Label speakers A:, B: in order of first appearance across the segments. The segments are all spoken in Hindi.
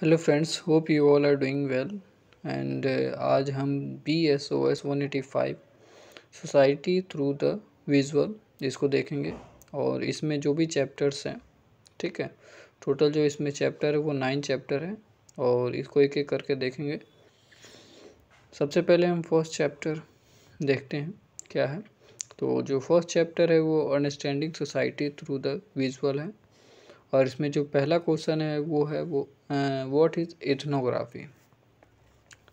A: Hello friends, hope you all are doing well. And आज हम BSOS 185 society through the visual इसको देखेंगे। और इसमें जो भी चैप्टर्स हैं, ठीक है, टोटल जो इसमें चैप्टर है वो 9 चैप्टर है और इसको एक एक करके देखेंगे। सबसे पहले हम फर्स्ट चैप्टर देखते हैं क्या है। तो जो फर्स्ट चैप्टर है वो understanding society through the visual है और इसमें जो पहला क्वेश्चन है वो है व्हाट इज़ इथनोग्राफी।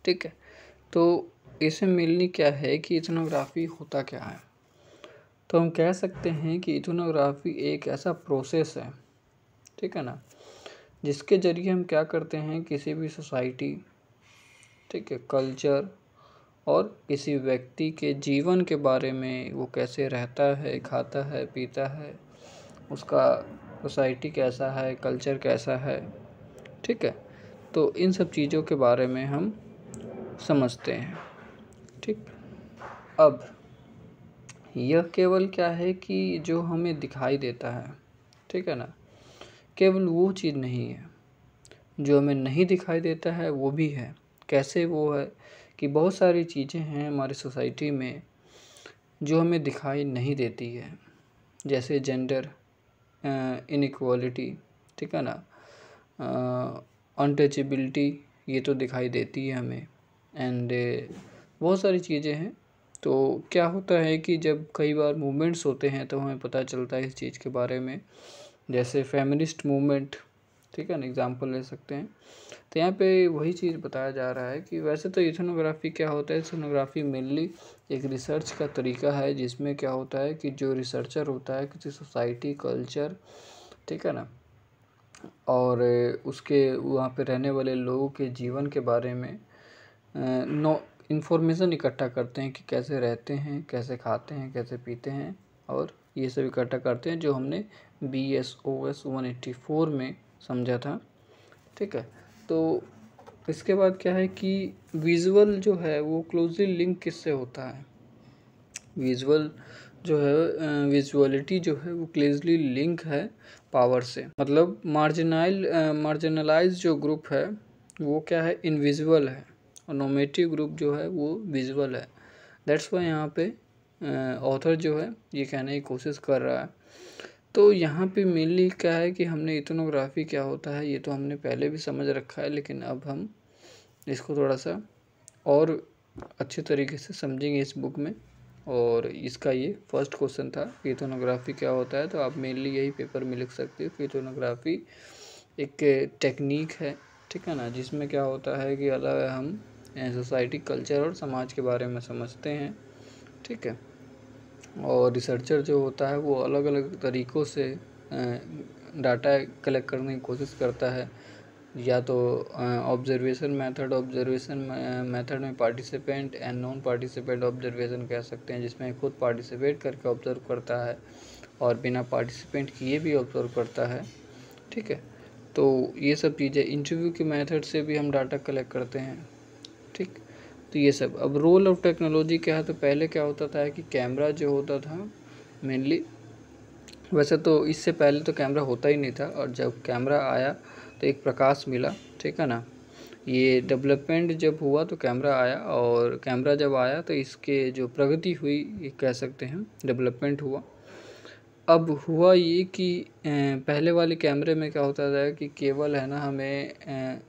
A: ठीक है, तो इसे मिलनी क्या है कि इथनोग्राफी होता क्या है। तो हम कह सकते हैं कि इथनोग्राफी एक ऐसा प्रोसेस है, ठीक है ना, जिसके ज़रिए हम क्या करते हैं, किसी भी सोसाइटी, ठीक है, कल्चर और किसी व्यक्ति के जीवन के बारे में, वो कैसे रहता है, खाता है, पीता है, उसका सोसाइटी कैसा है, कल्चर कैसा है, ठीक है, तो इन सब चीज़ों के बारे में हम समझते हैं। ठीक, अब यह केवल क्या है कि जो हमें दिखाई देता है, ठीक है ना, केवल वो चीज़ नहीं है। जो हमें नहीं दिखाई देता है वो भी है। कैसे वो है कि बहुत सारी चीज़ें हैं हमारी सोसाइटी में जो हमें दिखाई नहीं देती है, जैसे जेंडर इनइक्वालिटी, ठीक है ना, अनटचेबिलिटी, ये तो दिखाई देती है हमें। एंड बहुत सारी चीज़ें हैं। तो क्या होता है कि जब कई बार मूवमेंट्स होते हैं तो हमें पता चलता है इस चीज़ के बारे में, जैसे फेमिनिस्ट मूवमेंट, ठीक है ना, एग्जांपल ले सकते हैं। तो यहाँ पे वही चीज़ बताया जा रहा है कि वैसे तो इथनोग्राफी क्या होता है। इथनोग्राफी मेनली एक रिसर्च का तरीका है जिसमें क्या होता है कि जो रिसर्चर होता है किसी सोसाइटी, कल्चर, ठीक है ना, और उसके वहाँ पे रहने वाले लोगों के जीवन के बारे में नो इन्फॉर्मेशन इकट्ठा करते हैं कि कैसे रहते हैं, कैसे खाते हैं, कैसे पीते हैं, और ये सब इकट्ठा करते हैं जो हमने BSOS 184 में समझा था। ठीक है, तो इसके बाद क्या है कि विजुअल जो है वो क्लोजली लिंक किससे होता है। विजुअल जो है, विजुअलिटी जो है वो क्लोजली लिंक है पावर से। मतलब मार्जिनलाइज जो ग्रुप है वो क्या है, इनविजिबल है, और नॉर्मेटिव ग्रुप जो है वो विजुअल है। दैट्स वाई यहाँ पे ऑथर जो है ये कहने की कोशिश कर रहा है। तो यहाँ पे मेनली क्या है कि हमने इथनोग्राफी क्या होता है ये तो हमने पहले भी समझ रखा है, लेकिन अब हम इसको थोड़ा सा और अच्छे तरीके से समझेंगे इस बुक में। और इसका ये फर्स्ट क्वेश्चन था कि इथनोग्राफी क्या होता है। तो आप मेनली यही पेपर में लिख सकते हो कि इथनोग्राफी एक टेक्निक है, ठीक है ना, जिसमें क्या होता है कि अलग हम सोसाइटी, कल्चर और समाज के बारे में समझते हैं। ठीक है, और रिसर्चर जो होता है वो अलग अलग तरीक़ों से डाटा कलेक्ट करने की कोशिश करता है, या तो ऑब्जर्वेशन मेथड में participant and non participant observation कह सकते हैं, जिसमें खुद पार्टिसिपेट करके ऑब्जर्व करता है और बिना पार्टिसिपेंट किए भी ऑब्जर्व करता है। ठीक है, तो ये सब चीज़ें इंटरव्यू के मेथड से भी हम डाटा कलेक्ट करते हैं। ठीक, तो ये सब। अब रोल ऑफ टेक्नोलॉजी क्या है, तो पहले क्या होता था कि कैमरा जो होता था मेनली, वैसे तो इससे पहले तो कैमरा होता ही नहीं था, और जब कैमरा आया तो एक प्रकाश मिला, ठीक है ना, ये डेवलपमेंट जब हुआ तो कैमरा आया, और कैमरा जब आया तो इसके जो प्रगति हुई ये कह सकते हैं, डेवलपमेंट हुआ। अब हुआ ये कि पहले वाले कैमरे में क्या होता था कि केवल है ना हमें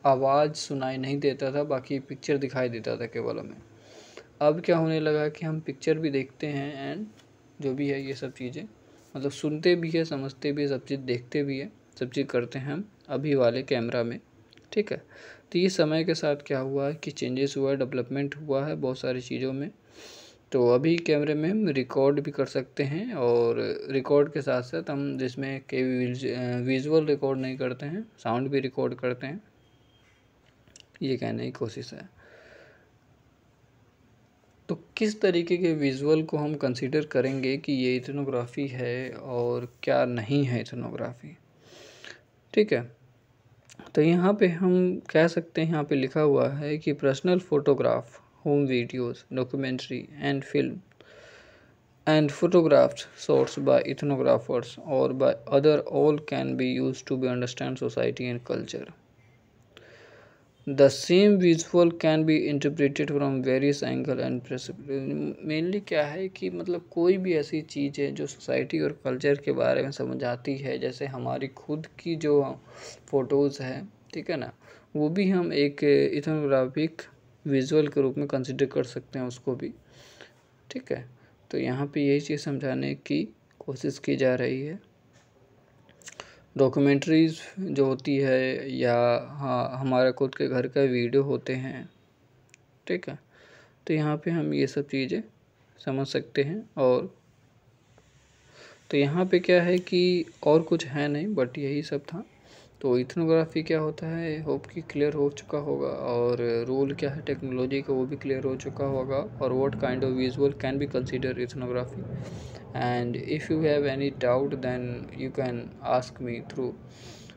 A: आवाज़ सुनाई नहीं देता था, बाकी पिक्चर दिखाई देता था केवल हमें। अब क्या होने लगा कि हम पिक्चर भी देखते हैं एंड जो भी है ये सब चीज़ें, मतलब सुनते भी है, समझते भी है, सब चीज़ देखते भी है, सब चीज़ करते हैं हम अभी वाले कैमरा में। ठीक है, तो ये समय के साथ क्या हुआ है कि चेंजेस हुआ है, डेवलपमेंट हुआ है बहुत सारी चीज़ों में। तो अभी कैमरे में हम रिकॉर्ड भी कर सकते हैं, और रिकॉर्ड के साथ साथ हम जिसमें केवल विजुअल रिकॉर्ड नहीं करते हैं, साउंड भी रिकॉर्ड करते हैं, ये कहने की कोशिश है। तो किस तरीके के विजुअल को हम कंसीडर करेंगे कि ये इथनोग्राफी है और क्या नहीं है इथनोग्राफी। ठीक है, तो यहाँ पे हम कह सकते हैं, यहाँ पे लिखा हुआ है कि personal photograph, home videos, documentary and film and photographs sourced by ethnographers or by other all can be used to be understand society and culture. The same visual can be interpreted from various angle and mainly क्या है कि मतलब कोई भी ऐसी चीज़ है जो सोसाइटी और कल्चर के बारे में समझाती है, जैसे हमारी खुद की जो फ़ोटोज़ है, ठीक है ना, वो भी हम एक इथनोग्राफिक विजुअल के रूप में कंसिडर कर सकते हैं उसको भी, ठीक है। तो यहाँ पे यही चीज़ समझाने की कोशिश की जा रही है। डॉक्यूमेंट्रीज़ जो होती है या हाँ हमारे खुद के घर का वीडियो होते हैं, ठीक है, तो यहाँ पे हम ये सब चीज़ें समझ सकते हैं। और तो यहाँ पे क्या है कि और कुछ है नहीं, बट यही सब था। तो इथनोग्राफी क्या होता है, होप कि क्लियर हो चुका होगा, और रोल क्या है टेक्नोलॉजी का वो भी क्लियर हो चुका होगा, और what kind of visual can be consider ethnography. And if you have any doubt then you can ask me through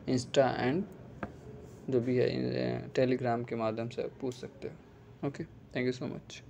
A: Insta and जो भी है टेलीग्राम के माध्यम से आप पूछ सकते हो। Okay, thank you so much.